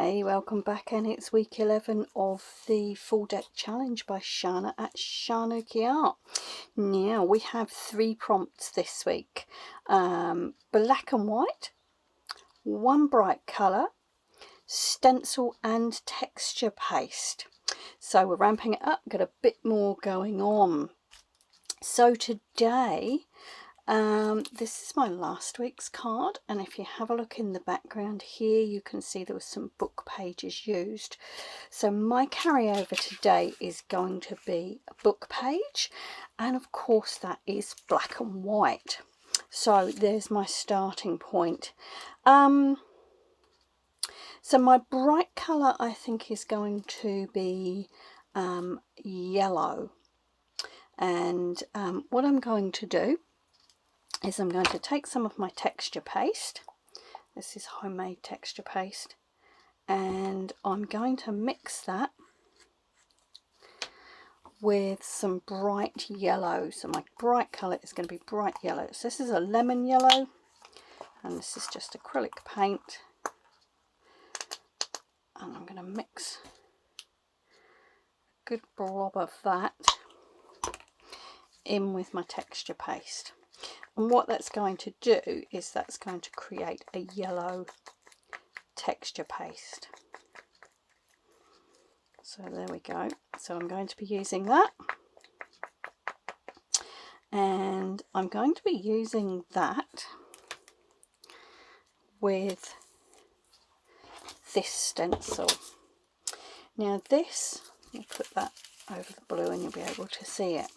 Hey, welcome back, and it's week 11 of the full deck challenge by Shana at Shana Art. Now we have 3 prompts this week, black and white, one bright colour, stencil and texture paste. So we're ramping it up, got a bit more going on. So today, this is my last week's card, and if you have a look in the background here, you can see there was some book pages used. So my carryover today is going to be a book page, and of course that is black and white. So there's my starting point. So my bright colour, I think, is going to be yellow. And what I'm going to do is I'm going to take some of my texture paste. This is homemade texture paste, and I'm going to mix that with some bright yellow. So my bright colour is going to be bright yellow. So this is a lemon yellow, and this is just acrylic paint, and I'm going to mix a good blob of that in with my texture paste. And what that's going to do is that's going to create a yellow texture paste. So there we go. So I'm going to be using that. And I'm going to be using that with this stencil. Now this, I'll put that over the blue and you'll be able to see it.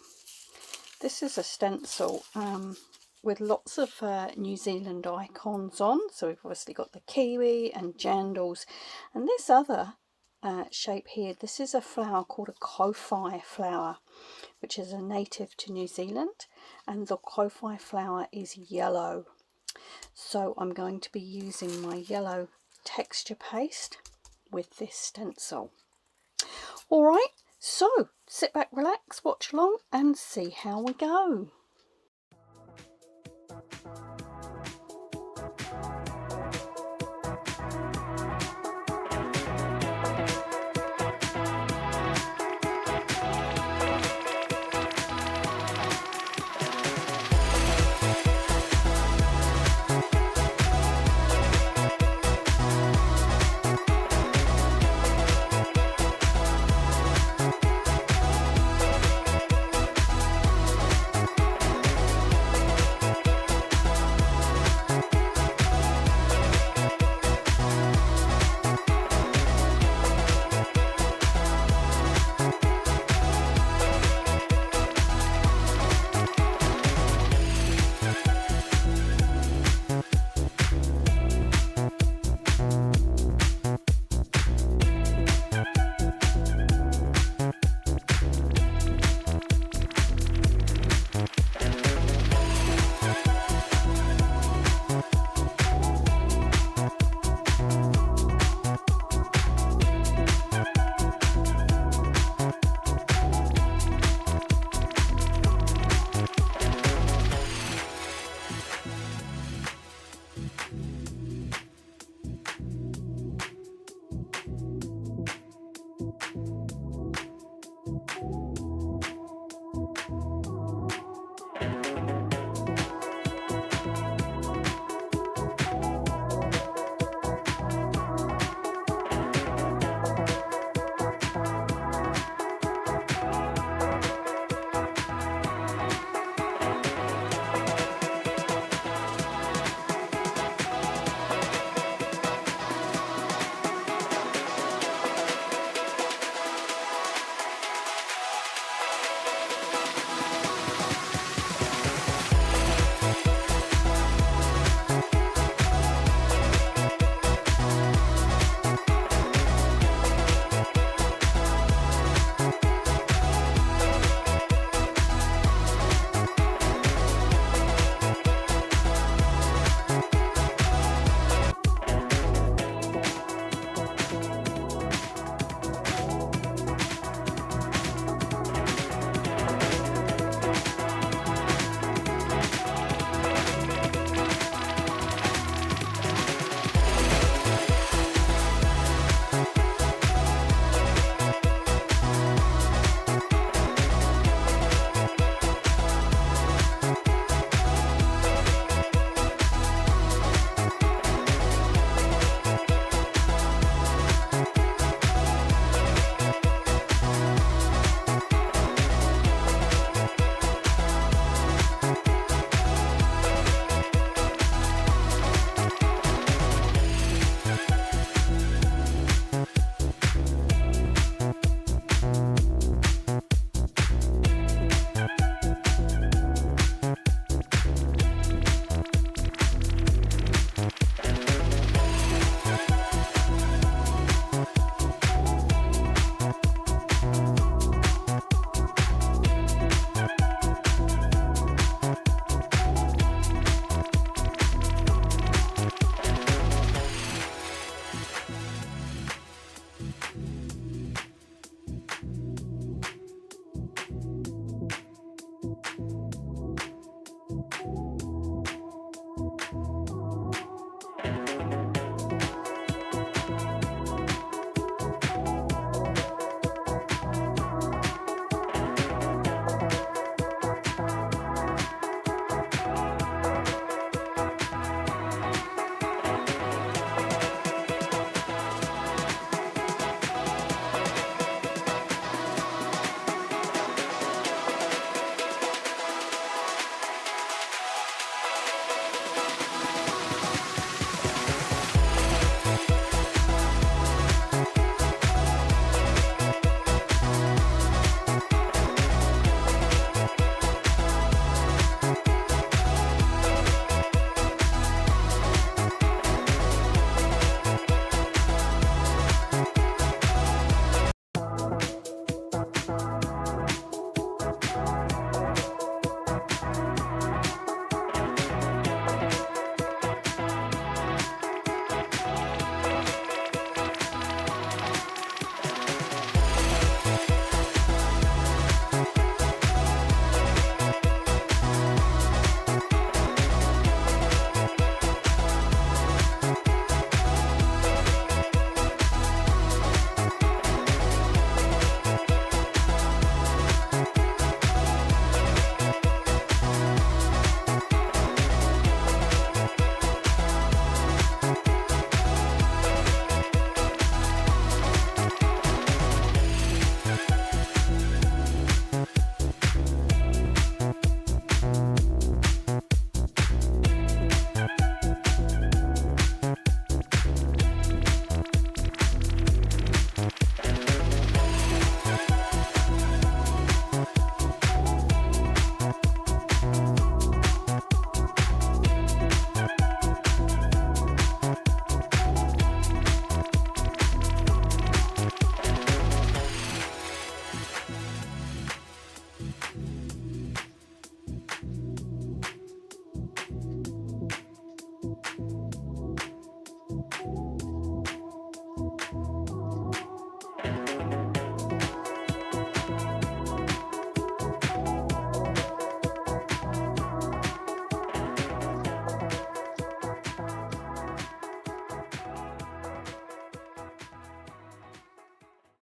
This is a stencil with lots of New Zealand icons on. So we've obviously got the kiwi and jandals, and this other shape here, this is a flower called a Kowhai flower, which is a native to New Zealand, and the Kowhai flower is yellow. So I'm going to be using my yellow texture paste with this stencil. Alright, so sit back, relax, watch along and see how we go.